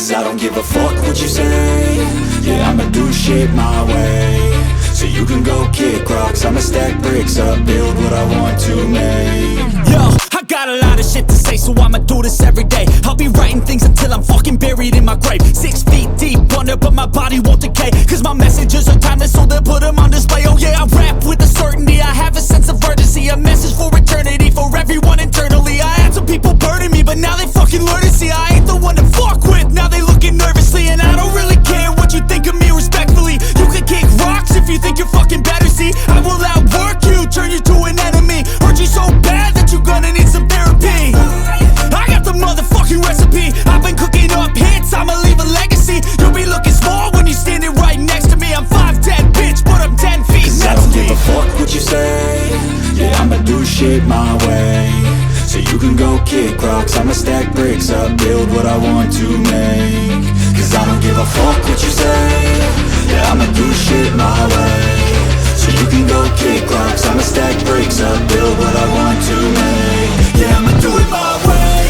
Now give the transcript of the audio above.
Cause I don't give a fuck what you say. Yeah, I'ma do shit my way. So you can go kick rocks, I'ma stack bricks up, build what I want to make. Yo, I got a lot of shit to say, so I'ma do this every day. I'll be writing things until I'm fucking buried in my grave. 6 feet deep under, but my body won't decay. Cause my messages are timeless, so they'll put them on display. Oh yeah, I rap with a certainty, I have a sense of urgency. A message for eternity, for everyone internally. I had some people burning me, but now they fucking learn to see I ain't the one to fuck with, now they looking nervously. And I don't really care what you think of me, respectfully. You can kick rocks if you think you're fucking better, see. I will outwork you, turn you to an enemy. Hurt you so bad that you're gonna need some therapy. I got the motherfucking recipe, I've been cooking up hits, I'ma leave a legacy. You'll be looking small when you're standing right next to me. I'm 5'10", bitch, but I'm 10 feet Cause next I don't to me. give a fuck what you say. Yeah, I'ma do shit my way. So you can go kick rocks, I'ma stack bricks up, build what I want to make. Cause I don't give a fuck what you say. Yeah, I'ma do shit my way. So you can go kick rocks, I'ma stack bricks up, build